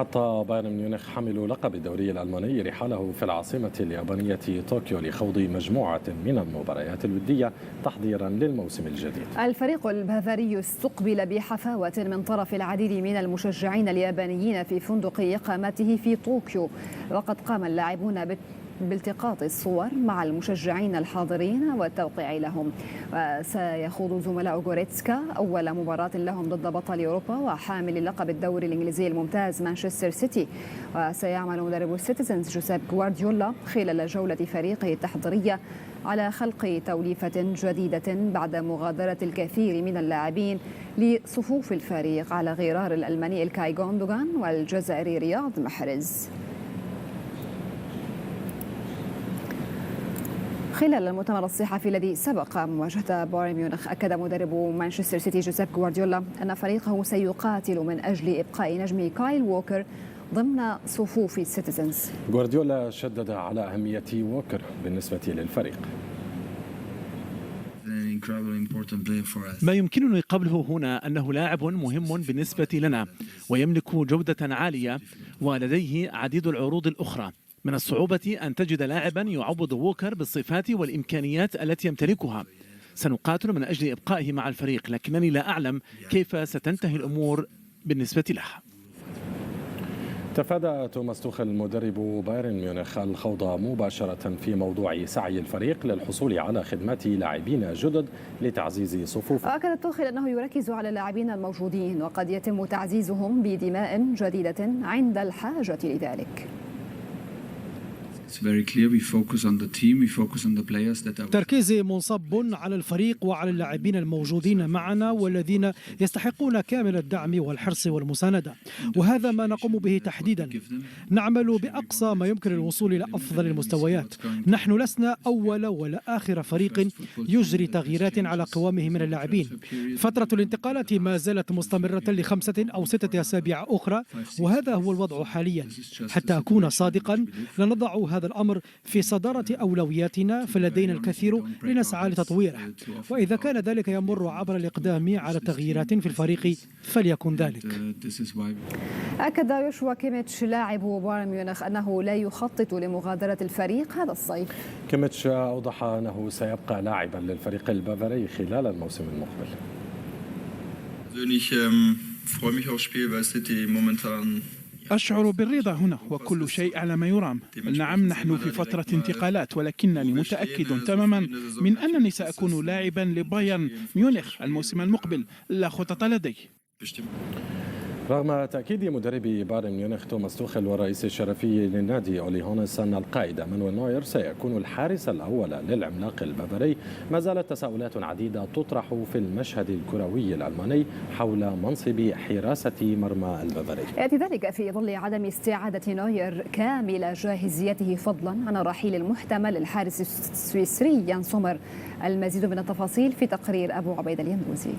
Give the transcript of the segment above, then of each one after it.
حط بايرن ميونخ حامل لقب الدوري الألماني رحاله في العاصمة اليابانية طوكيو لخوض مجموعة من المباريات الودية تحضيرا للموسم الجديد. الفريق البافاري استقبل بحفاوة من طرف العديد من المشجعين اليابانيين في فندق إقامته في طوكيو، وقد قام اللاعبون بالتقاط الصور مع المشجعين الحاضرين والتوقيع لهم. وسيخوض زملاء غوريتسكا أول مباراة لهم ضد بطل أوروبا وحامل لقب الدوري الإنجليزي الممتاز مانشستر سيتي. وسيعمل مدرب السيتيزنز جوزيب غوارديولا خلال جولة فريقه التحضيرية على خلق توليفة جديدة بعد مغادرة الكثير من اللاعبين لصفوف الفريق على غرار الألماني إلكاي غوندوغان والجزائري رياض محرز. خلال المؤتمر الصحفي الذي سبق مواجهة بايرن ميونخ، أكد مدرب مانشستر سيتي جوزيب غوارديولا أن فريقه سيقاتل من أجل إبقاء نجم كايل ووكر ضمن صفوف السيتيزنز. غوارديولا شدد على أهمية ووكر بالنسبة للفريق. ما يمكنني قبله هنا أنه لاعب مهم بالنسبة لنا ويملك جودة عالية ولديه عديد العروض الأخرى. من الصعوبة أن تجد لاعبا يعوض ووكر بالصفات والإمكانيات التي يمتلكها. سنقاتل من أجل إبقائه مع الفريق، لكنني لا أعلم كيف ستنتهي الأمور بالنسبة له. تفادى توماس توخل مدرب بايرن ميونخ الخوض مباشرة في موضوع سعي الفريق للحصول على خدمات لاعبين جدد لتعزيز صفوفه. أكد توخل أنه يركز على اللاعبين الموجودين وقد يتم تعزيزهم بدماء جديدة عند الحاجة لذلك. تركيزي منصب على الفريق وعلى اللاعبين الموجودين معنا والذين يستحقون كامل الدعم والحرص والمساندة، وهذا ما نقوم به تحديدا. نعمل بأقصى ما يمكن الوصول إلى أفضل المستويات. نحن لسنا أول ولا آخر فريق يجري تغييرات على قوامه من اللاعبين. فترة الانتقالات ما زالت مستمرة ل5 أو 6 أسابيع أخرى، وهذا هو الوضع حاليا. حتى أكون صادقا، لنضع هذا الأمر في صدارة أولوياتنا، فلدينا الكثير لنسعى لتطويره، وإذا كان ذلك يمر عبر الإقدام على تغييرات في الفريق فليكن ذلك. أكد يوشوا كيميتش لاعب بايرن ميونخ أنه لا يخطط لمغادرة الفريق هذا الصيف. كيميتش أوضح أنه سيبقى لاعبا للفريق البافاري خلال الموسم المقبل. أشعر بالرضا هنا وكل شيء على ما يرام. نعم، نحن في فترة انتقالات، ولكنني متأكد تماما من أنني سأكون لاعبا لبايرن ميونخ الموسم المقبل. لا خطط لدي. رغم تأكيد مدرب بايرن ميونخ توماس توخل والرئيس الشرفي للنادي أولي هونس أن القائد مانويل نوير سيكون الحارس الأول للعملاق البافاري، ما زالت تساؤلات عديدة تطرح في المشهد الكروي الألماني حول منصب حراسة مرمى البافاري. يأتي ذلك في ظل عدم استعادة نوير كامل جاهزيته، فضلا عن الرحيل المحتمل للحارس السويسري يان سومر. المزيد من التفاصيل في تقرير أبو عبيد اليندوزي.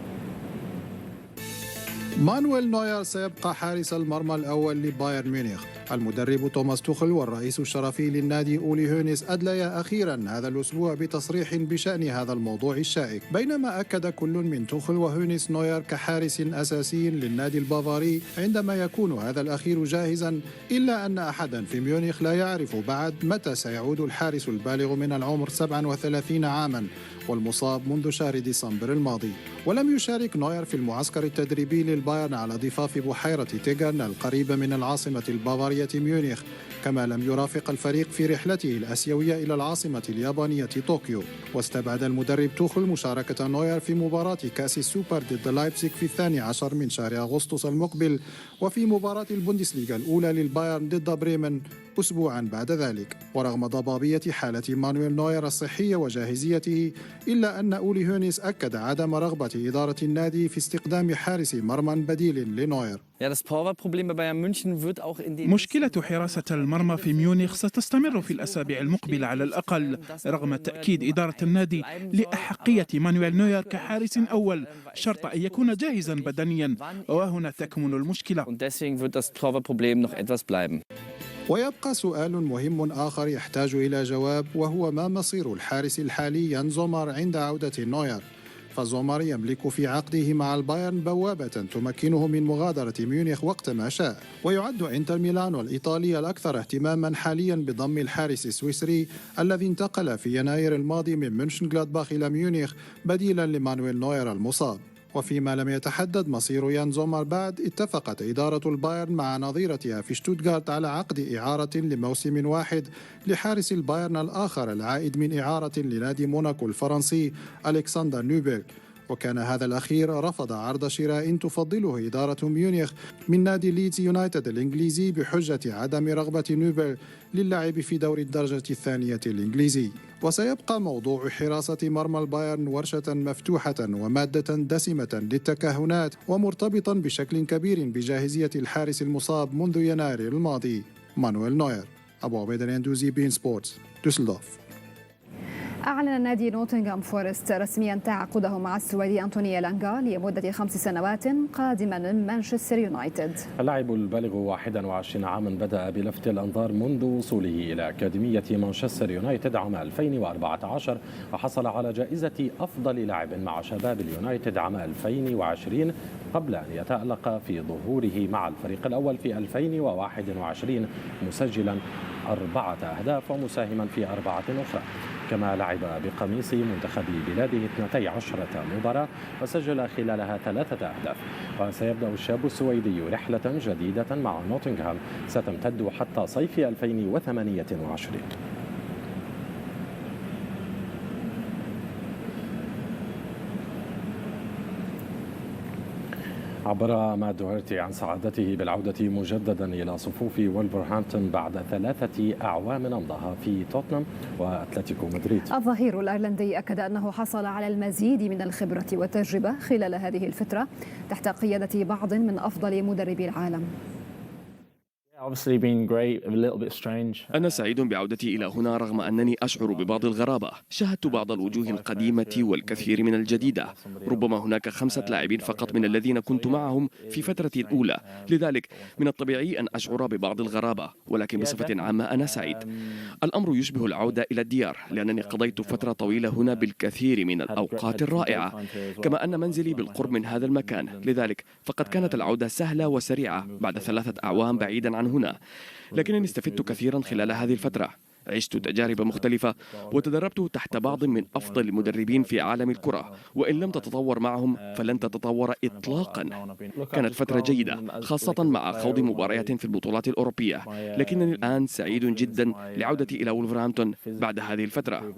مانويل نوير سيبقى حارس المرمى الأول لبايرن ميونخ. المدرب توماس توخل والرئيس الشرفي للنادي أولي هونيس أدليا أخيرا هذا الأسبوع بتصريح بشأن هذا الموضوع الشائك، بينما أكد كل من توخل وهونيس نوير كحارس أساسي للنادي البافاري عندما يكون هذا الأخير جاهزا، إلا أن أحدا في ميونخ لا يعرف بعد متى سيعود الحارس البالغ من العمر 37 عاما والمصاب منذ شهر ديسمبر الماضي. ولم يشارك نوير في المعسكر التدريبي للبايرن على ضفاف بحيرة تيغرن القريبة من العاصمة البافارية ميونخ، كما لم يرافق الفريق في رحلته الآسيوية إلى العاصمة اليابانية طوكيو. واستبعد المدرب توخل مشاركة نوير في مباراة كأس السوبر ضد لايبزيغ في 12 من شهر أغسطس المقبل، وفي مباراة البوندسليغا الأولى للبايرن ضد بريمن أسبوعا بعد ذلك. ورغم ضبابية حالة مانويل نوير الصحية وجاهزيته، إلا أن أولي هونيس أكد عدم رغبة إدارة النادي في استقدام حارس مرمى بديل لنوير. مشكلة حراسة المرمى في ميونخ ستستمر في الأسابيع المقبلة على الأقل، رغم تأكيد إدارة النادي لأحقية مانويل نوير كحارس أول، شرط أن يكون جاهزا بدنيا، وهنا تكمن المشكلة. ويبقى سؤال مهم آخر يحتاج إلى جواب، وهو ما مصير الحارس الحالي يان زومر عند عودة نوير. فزومر يملك في عقده مع البايرن بوابة تمكنه من مغادرة ميونخ وقت ما شاء. ويعد إنتر ميلان الإيطالي الأكثر اهتماما حاليا بضم الحارس السويسري الذي انتقل في يناير الماضي من مونشنغلادباخ إلى ميونخ بديلا لمانويل نوير المصاب. وفيما لم يتحدد مصير يان زومر بعد، اتفقت إدارة البايرن مع نظيرتها في شتوتغارت على عقد إعارة لموسم واحد لحارس البايرن الآخر العائد من إعارة لنادي موناكو الفرنسي ألكسندر نوبل. وكان هذا الأخير رفض عرض شراء تفضله إدارة ميونخ من نادي ليدز يونايتد الإنجليزي بحجة عدم رغبة نوبل للعب في دوري الدرجة الثانية الإنجليزي. وسيبقى موضوع حراسة مرمى البايرن ورشة مفتوحة ومادة دسمة للتكهنات ومرتبطا بشكل كبير بجاهزية الحارس المصاب منذ يناير الماضي مانويل نوير. أبو عبيد اليندوزي، بين سبورتس، دوسلدورف. أعلن نادي نوتنغهام فورست رسميا تعاقده مع السويدي أنتوني إلانغا لمدة 5 سنوات قادما من مانشستر يونايتد. اللاعب البالغ 21 عاما بدأ بلفت الأنظار منذ وصوله إلى أكاديمية مانشستر يونايتد عام 2014 وحصل على جائزة أفضل لاعب مع شباب اليونايتد عام 2020 قبل أن يتألق في ظهوره مع الفريق الأول في 2021 مسجلا 4 أهداف ومساهما في 4 أخرى. كما لعب بقميص منتخب بلاده 12 مباراة وسجل خلالها 3 أهداف. وسيبدأ الشاب السويدي رحلة جديدة مع نوتنغهام ستمتد حتى صيف 2028. عبر مات دوهرتي عن سعادته بالعودة مجددا إلى صفوف وولفرهامبتون بعد 3 أعوام أمضاها في توتنهام وأتلتيكو مدريد. الظهير الأيرلندي أكد أنه حصل على المزيد من الخبرة والتجربة خلال هذه الفترة تحت قيادة بعض من أفضل مدربي العالم. أنا سعيد بعودتي إلى هنا رغم أنني أشعر ببعض الغرابة. شاهدت بعض الوجوه القديمة والكثير من الجديدة. ربما هناك 5 لاعبين فقط من الذين كنت معهم في فترتي الأولى، لذلك من الطبيعي أن أشعر ببعض الغرابة، ولكن بصفة عامة أنا سعيد. الأمر يشبه العودة إلى الديار لأنني قضيت فترة طويلة هنا بالكثير من الأوقات الرائعة، كما أن منزلي بالقرب من هذا المكان، لذلك فقد كانت العودة سهلة وسريعة بعد 3 أعوام بعيدا عن هنا. لكنني استفدت كثيرا خلال هذه الفترة. عشت تجارب مختلفة وتدربت تحت بعض من أفضل المدربين في عالم الكرة، وإن لم تتطور معهم فلن تتطور إطلاقا. كانت فترة جيدة خاصة مع خوض مباريات في البطولات الأوروبية، لكنني الآن سعيد جدا لعودتي إلى وولفرهامبتون بعد هذه الفترة.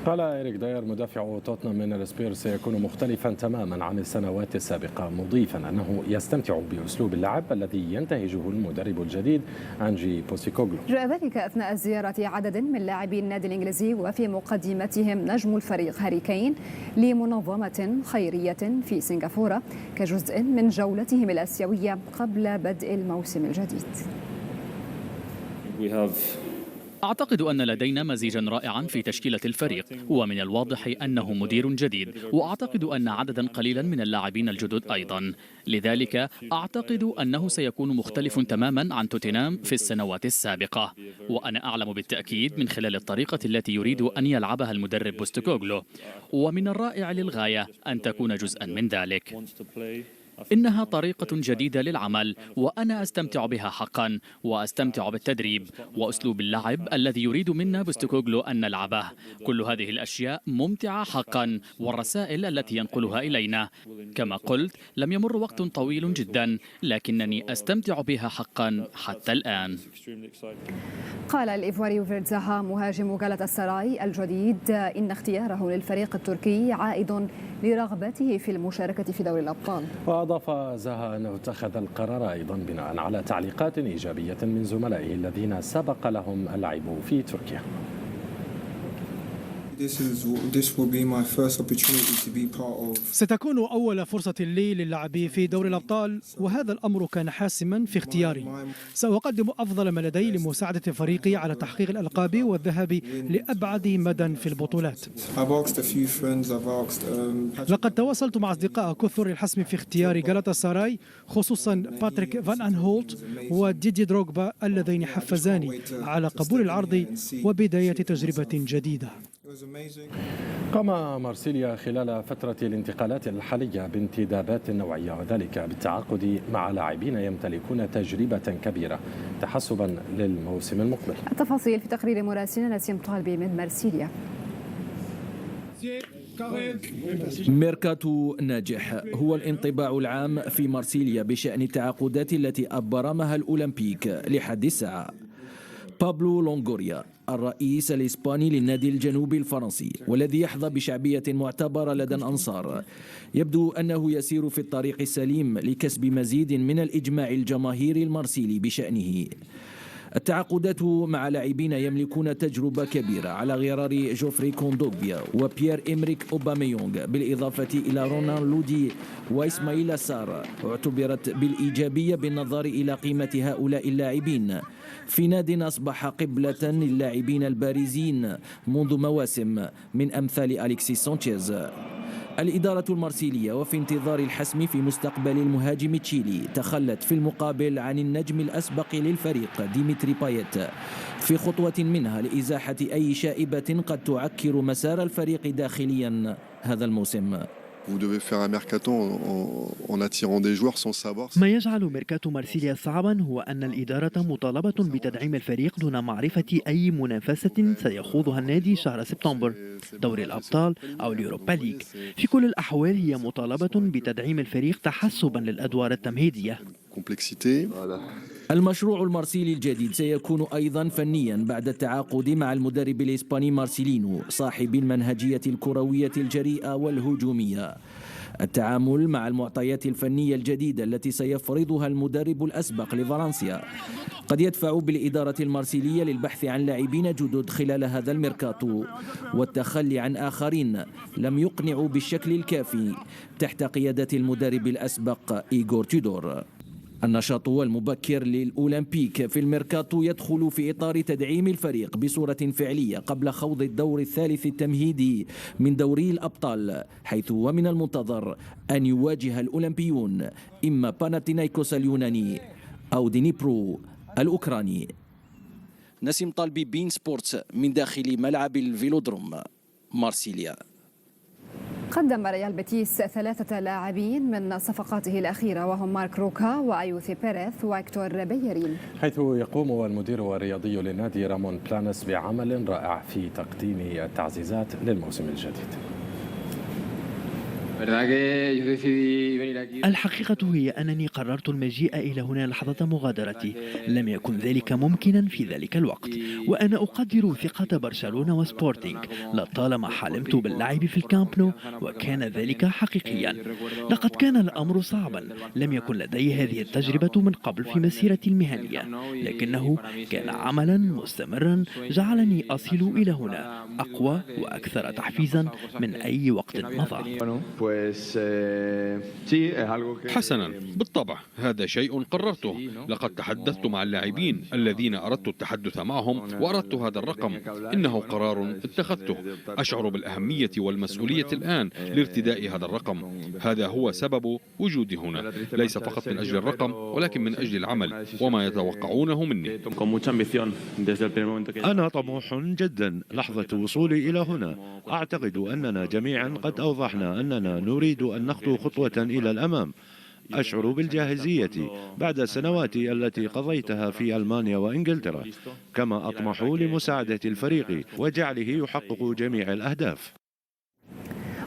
قال إيريك داير مدافع توتنهام من السبير سيكون مختلفا تماما عن السنوات السابقة، مضيفا أنه يستمتع بأسلوب اللعب الذي ينتهجه المدرب الجديد أنجي بوستيكوغلو. جاء ذلك أثناء زيارة عدد من لاعبي النادي الإنجليزي وفي مقدمتهم نجم الفريق هاري كين لمنظمة خيرية في سنغافورة كجزء من جولتهم الآسيوية قبل بدء الموسم الجديد. أعتقد أن لدينا مزيجا رائعا في تشكيلة الفريق، ومن الواضح أنه مدير جديد، وأعتقد أن عددا قليلا من اللاعبين الجدد أيضا، لذلك أعتقد أنه سيكون مختلف تماما عن توتنهام في السنوات السابقة، وأنا أعلم بالتأكيد من خلال الطريقة التي يريد أن يلعبها المدرب بوستيكوغلو، ومن الرائع للغاية أن تكون جزءا من ذلك. إنها طريقة جديدة للعمل وأنا أستمتع بها حقا، وأستمتع بالتدريب وأسلوب اللعب الذي يريد منا بوستيكوغلو أن نلعبه. كل هذه الأشياء ممتعة حقا، والرسائل التي ينقلها إلينا كما قلت لم يمر وقت طويل جدا، لكنني أستمتع بها حقا حتى الآن. قال الإيفواري فيرت زاها مهاجم غالاتا سراي الجديد إن اختياره للفريق التركي عائد لرغبته في المشاركة في دوري الأبطال. وأضاف زاها أنه اتخذ القرار أيضا بناء على تعليقات إيجابية من زملائه الذين سبق لهم اللعب في تركيا. ستكون أول فرصة لي للعب في دوري الأبطال، وهذا الأمر كان حاسما في اختياري. سأقدم أفضل ما لدي لمساعدة فريقي على تحقيق الألقاب والذهاب لأبعد مدى في البطولات. لقد تواصلت مع أصدقاء كثر للحسم في اختيار غالاتا سراي، خصوصا باتريك فان أنهولت وديدي دروغبا اللذين حفزاني على قبول العرض وبداية تجربة جديدة. قام مارسيليا خلال فترة الانتقالات الحالية بانتدابات نوعية، وذلك بالتعاقد مع لاعبين يمتلكون تجربة كبيرة تحسبا للموسم المقبل. التفاصيل في تقرير مراسلنا نسيم طالبي من مارسيليا. ميركاتو ناجح هو الانطباع العام في مارسيليا بشأن التعاقدات التي أبرمها الأولمبيك لحد الساعة. بابلو لونغوريا الرئيس الإسباني للنادي الجنوبي الفرنسي والذي يحظى بشعبية معتبرة لدى الأنصار، يبدو أنه يسير في الطريق السليم لكسب مزيد من الإجماع الجماهيري المارسيلي بشأنه. التعاقدات مع لاعبين يملكون تجربة كبيرة على غرار جوفري كوندوغبيا وبيير إمريك أوباميونغ، بالإضافة إلى رونان لودي وإسماعيل سار، اعتبرت بالإيجابية بالنظر إلى قيمة هؤلاء اللاعبين في ناد أصبح قبلة للاعبين البارزين منذ مواسم من أمثال أليكسيس سانشيز. الإدارة المارسيلية وفي انتظار الحسم في مستقبل المهاجم تشيلي تخلت في المقابل عن النجم الأسبق للفريق ديمتري بايت في خطوة منها لإزاحة أي شائبة قد تعكر مسار الفريق داخليا هذا الموسم. ما يجعل ميركاتو مارسيليا صعبا هو أن الإدارة مطالبة بتدعيم الفريق دون معرفة أي منافسة سيخوضها النادي شهر سبتمبر، دوري الأبطال أو اليوروبا ليج. في كل الأحوال هي مطالبة بتدعيم الفريق تحسبا للأدوار التمهيدية. المشروع المارسيلي الجديد سيكون أيضا فنيا بعد التعاقد مع المدرب الإسباني مارسيلينو صاحب المنهجية الكروية الجريئة والهجومية. التعامل مع المعطيات الفنية الجديدة التي سيفرضها المدرب الأسبق لفالنسيا قد يدفع بالإدارة المارسيلية للبحث عن لاعبين جدد خلال هذا الميركاتو والتخلي عن آخرين لم يقنعوا بالشكل الكافي تحت قيادة المدرب الأسبق إيغور تيودور. النشاط المبكر للأولمبيك في الميركاتو يدخل في إطار تدعيم الفريق بصورة فعلية قبل خوض الدور الثالث التمهيدي من دوري الأبطال، حيث ومن المنتظر أن يواجه الأولمبيون إما باناتينايكوس اليوناني أو دينيبرو الأوكراني. نسيم طالبي، بين سبورتس، من داخل ملعب الفيلودروم، مارسيليا. قدم ريال بيتيس 3 لاعبين من صفقاته الأخيرة، وهم مارك روكا وأيوثي بيريث وإكتور بيرين، حيث يقوم المدير الرياضي للنادي رامون بلانس بعمل رائع في تقديم التعزيزات للموسم الجديد. الحقيقة هي أنني قررت المجيء إلى هنا لحظة مغادرتي، لم يكن ذلك ممكنا في ذلك الوقت، وأنا أقدر ثقة برشلونة وسبورتينغ، لطالما حلمت باللعب في الكامب نو وكان ذلك حقيقيا. لقد كان الأمر صعبا، لم يكن لدي هذه التجربة من قبل في مسيرتي المهنية، لكنه كان عملا مستمرا جعلني أصل إلى هنا أقوى وأكثر تحفيزا من أي وقت مضى. حسنا، بالطبع هذا شيء قررته. لقد تحدثت مع اللاعبين الذين أردت التحدث معهم وأردت هذا الرقم. إنه قرار اتخذته. أشعر بالأهمية والمسؤولية الآن لارتداء هذا الرقم. هذا هو سبب وجودي هنا، ليس فقط من أجل الرقم ولكن من أجل العمل وما يتوقعونه مني. أنا طموح جدا لحظة وصولي إلى هنا. أعتقد أننا جميعا قد أوضحنا أننا نريد أن نخطو خطوة إلى الأمام. أشعر بالجاهزية بعد سنواتي التي قضيتها في ألمانيا وإنجلترا، كما أطمح لمساعدة الفريق وجعله يحقق جميع الأهداف.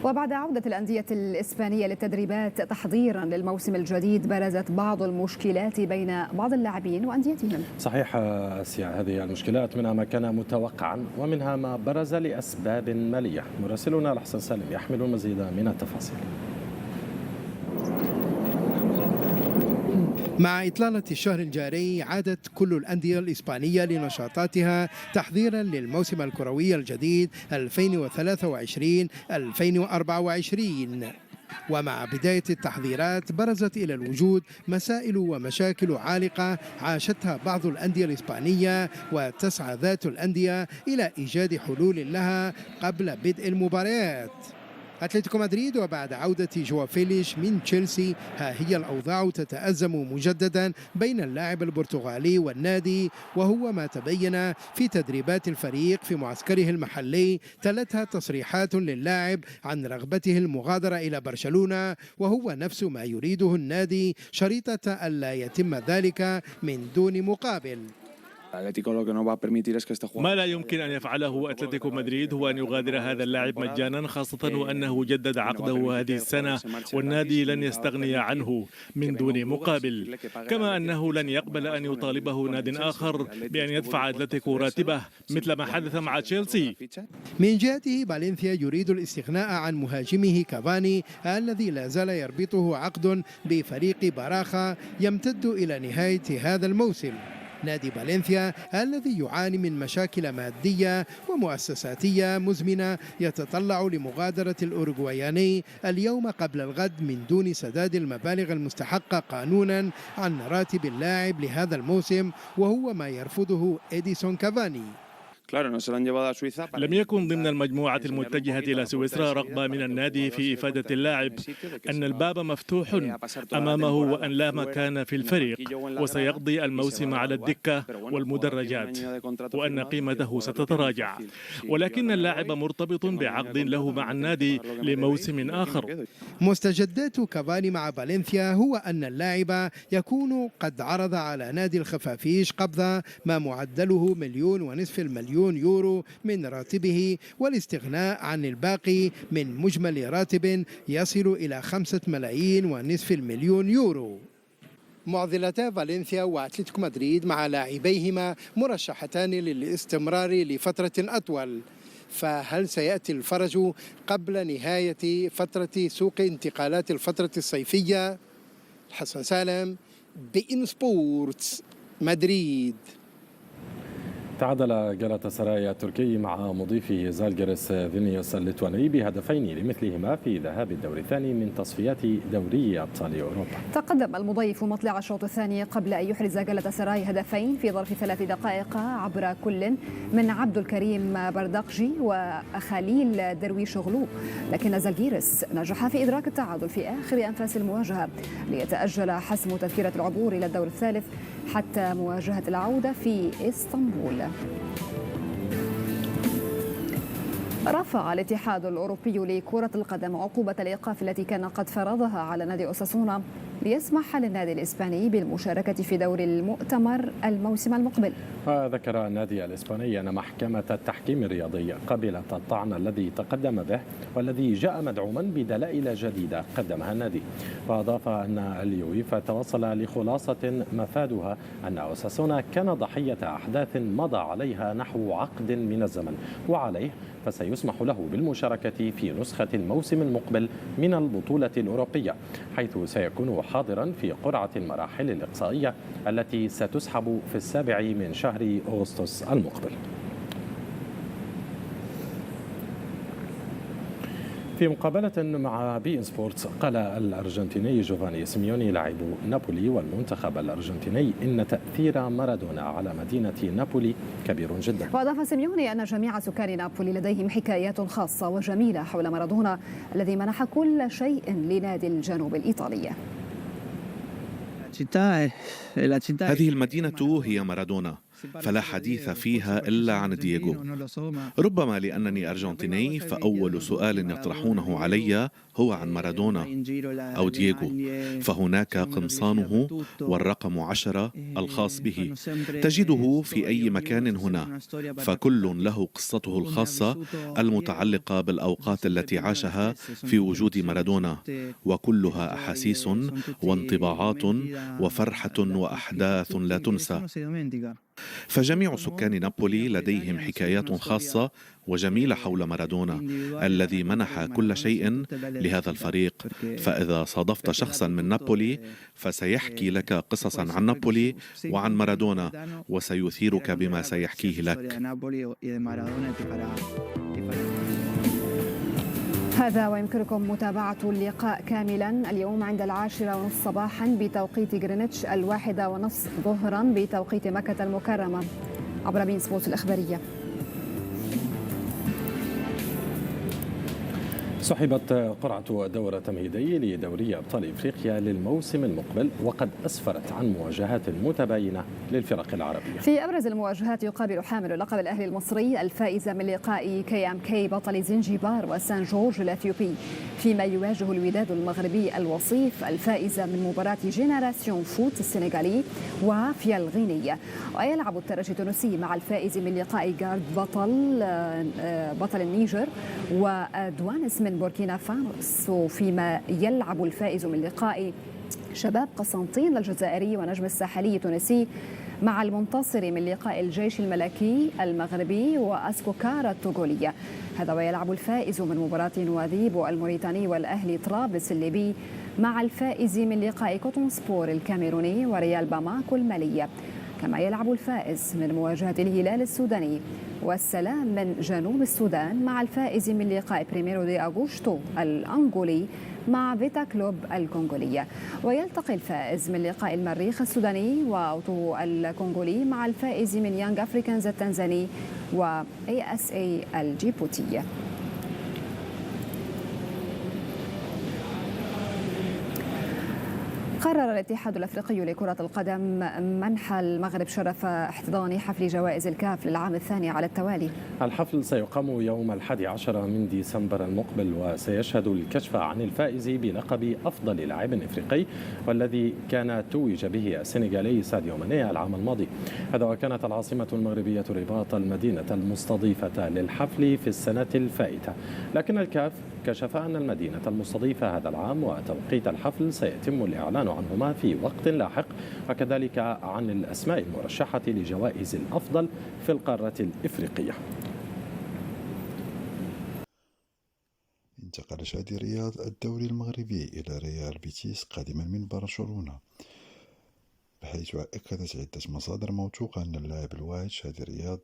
وبعد عودة الأندية الإسبانية للتدريبات تحضيرا للموسم الجديد، برزت بعض المشكلات بين بعض اللاعبين وأنديتهم. صحيح أسيا، هذه المشكلات منها ما كان متوقعا ومنها ما برز لأسباب مالية. مراسلنا الحسن سالم يحمل المزيد من التفاصيل. مع إطلالة الشهر الجاري عادت كل الأندية الإسبانية لنشاطاتها تحضيرا للموسم الكروي الجديد 2023-2024. ومع بداية التحضيرات برزت إلى الوجود مسائل ومشاكل عالقة عاشتها بعض الأندية الإسبانية، وتسعى ذات الأندية إلى إيجاد حلول لها قبل بدء المباريات. أتلتيكو مدريد وبعد عودة جواو فيليش من تشيلسي ها هي الأوضاع تتأزم مجددا بين اللاعب البرتغالي والنادي، وهو ما تبين في تدريبات الفريق في معسكره المحلي تلتها تصريحات للاعب عن رغبته المغادرة إلى برشلونة، وهو نفس ما يريده النادي شريطة ألا يتم ذلك من دون مقابل. ما لا يمكن أن يفعله أتلتيكو مدريد هو أن يغادر هذا اللاعب مجانا، خاصة وأنه جدد عقده هذه السنة والنادي لن يستغني عنه من دون مقابل، كما أنه لن يقبل أن يطالبه ناد آخر بأن يدفع أتلتيكو راتبه مثل ما حدث مع تشيلسي. من جهته فالنسيا يريد الاستغناء عن مهاجمه كافاني الذي لا زال يربطه عقد بفريق باراخا يمتد إلى نهاية هذا الموسم. نادي فالنسيا الذي يعاني من مشاكل مادية ومؤسساتية مزمنة يتطلع لمغادرة الأوروغواياني اليوم قبل الغد من دون سداد المبالغ المستحقة قانونا عن راتب اللاعب لهذا الموسم، وهو ما يرفضه إديسون كافاني. لم يكن ضمن المجموعة المتجهة إلى سويسرا رغبة من النادي في إفادة اللاعب أن الباب مفتوح أمامه وأن لا مكان في الفريق وسيقضي الموسم على الدكة والمدرجات وأن قيمته ستتراجع، ولكن اللاعب مرتبط بعقد له مع النادي لموسم آخر. مستجدات كافاني مع فالنسيا هو أن اللاعب يكون قد عرض على نادي الخفافيش قبض ما معدله 1.5 مليون يورو من راتبه والاستغناء عن الباقي من مجمل راتب يصل إلى 5.5 مليون يورو. معضلتا فالنسيا وأتلتيكو مدريد مع لاعبيهما مرشحتان للاستمرار لفترة أطول، فهل سيأتي الفرج قبل نهاية فترة سوق انتقالات الفترة الصيفية؟ حسن سالم، بإن سبورتس، مدريد. تعادل جالاتا سراي التركي مع مضيفه زالجيرس فينيوس الليتواني بهدفين لمثلهما في ذهاب الدور الثاني من تصفيات دوري أبطال أوروبا. تقدم المضيف مطلع الشوط الثاني قبل أن يحرز جالاتا سراي هدفين في ظرف 3 دقائق عبر كل من عبد الكريم بردقجي وخليل درويش غلو، لكن زالجيرس نجح في إدراك التعادل في آخر أنفاس المواجهة ليتأجل حسم تذكرة العبور إلى الدور الثالث حتى مواجهة العودة في إسطنبول. رفع الاتحاد الأوروبي لكرة القدم عقوبة الإيقاف التي كان قد فرضها على نادي أوساسونا ليسمح للنادي الإسباني بالمشاركة في دور المؤتمر الموسم المقبل. وذكر النادي الإسباني أن محكمة التحكيم الرياضي قبلت الطعن الذي تقدم به والذي جاء مدعوما بدلائل جديدة قدمها النادي، وأضاف أن اليويفا توصل لخلاصة مفادها أن أوساسونا كان ضحية أحداث مضى عليها نحو عقد من الزمن، وعليه فسيسمح له بالمشاركة في نسخة الموسم المقبل من البطولة الأوروبية، حيث سيكون حاضرا في قرعة المراحل الإقصائية التي ستسحب في 7 من شهر أغسطس المقبل. في مقابلة مع بي إن سبورتس قال الأرجنتيني جوفاني سيميوني لاعب نابولي والمنتخب الأرجنتيني إن تأثير مارادونا على مدينة نابولي كبير جدا. وأضاف سيميوني أن جميع سكان نابولي لديهم حكايات خاصة وجميلة حول مارادونا الذي منح كل شيء لنادي الجنوب الإيطالي. هذه المدينة هي مارادونا، فلا حديث فيها إلا عن دييغو. ربما لأنني أرجنتيني فأول سؤال يطرحونه علي هو عن مارادونا أو دييغو، فهناك قمصانه والرقم 10 الخاص به تجده في أي مكان هنا، فكل له قصته الخاصة المتعلقة بالأوقات التي عاشها في وجود مارادونا، وكلها أحاسيس وانطباعات وفرحة وأحداث لا تنسى. فجميع سكان نابولي لديهم حكايات خاصة وجميلة حول مارادونا الذي منح كل شيء لهذا الفريق، فإذا صادفت شخصا من نابولي فسيحكي لك قصصا عن نابولي وعن مارادونا وسيثيرك بما سيحكيه لك. هذا ويمكنكم متابعة اللقاء كاملا اليوم عند 10:30 صباحا بتوقيت غرينتش، 1:30 ظهرا بتوقيت مكة المكرمة عبر بين سبورت الإخبارية. سحبت قرعة دور تمهيدي لدوري أبطال إفريقيا للموسم المقبل، وقد أسفرت عن مواجهات متباينة للفرق العربية. في أبرز المواجهات يقابل حامل اللقب الأهلي المصري الفائز من لقاء KMK بطل زنجبار وسان جورج الأثيوبي، فيما يواجه الوداد المغربي الوصيف الفائز من مباراة جينيراسيون فوت السنغالي وفيا الغينية. ويلعب الترجي التونسي مع الفائز من لقاء جارد بطل النيجر ودوانس من بوركينا فاسو، فيما يلعب الفائز من لقاء شباب قسنطين الجزائري ونجم الساحلي التونسي مع المنتصر من لقاء الجيش الملكي المغربي وأسكوكارا التوغولية. هذا ويلعب الفائز من مباراة نواذيب الموريتاني والأهلي طرابلس الليبي مع الفائز من لقاء كوتون سبور الكاميروني وريال باماكو المالية. كما يلعب الفائز من مواجهة الهلال السوداني والسلام من جنوب السودان مع الفائز من لقاء بريميرو دي أغوشتو الأنغولي مع فيتا كلوب الكونغولية. ويلتقي الفائز من لقاء المريخ السوداني وأوتو الكونغولي مع الفائز من يانغ أفريكانز التنزاني وASA الجيبوتية. قرر الاتحاد الأفريقي لكرة القدم منح المغرب شرف احتضان حفل جوائز الكاف للعام الثاني على التوالي. الحفل سيقام يوم 11 من ديسمبر المقبل، وسيشهد الكشف عن الفائز بلقب أفضل لاعب إفريقي والذي كان توج به السنغالي ساديو ماني العام الماضي. هذا وكانت العاصمة المغربية الرباط المدينة المستضيفة للحفل في السنة الفائتة، لكن الكاف كشف أن المدينة المستضيفة هذا العام وتوقيت الحفل سيتم الإعلان عنهما في وقت لاحق، وكذلك عن الأسماء المرشحة لجوائز الأفضل في القارة الإفريقية. انتقل شادي رياض الدوري المغربي إلى ريال بيتيس قادما من برشلونة، بحيث أكدت عدة مصادر موثوقة أن اللاعب الواعد شادي رياض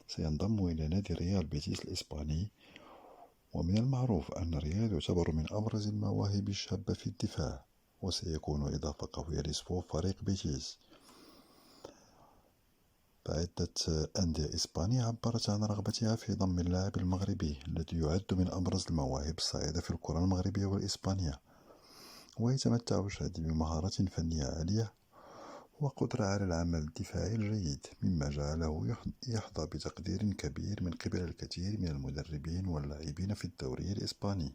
سينضم إلى نادي ريال بيتيس الإسباني. ومن المعروف أن ريال يعتبر من أبرز المواهب الشابة في الدفاع، وسيكون إضافة قوية لصفوف فريق بيتيس. بعدة أندية إسبانية عبرت عن رغبتها في ضم اللاعب المغربي الذي يعد من أبرز المواهب الصاعدة في الكرة المغربية والإسبانية، ويتمتع شادي بمهارة فنية عالية وقدرة على العمل الدفاعي الجيد، مما جعله يحظى بتقدير كبير من قبل الكثير من المدربين واللاعبين في الدوري الإسباني.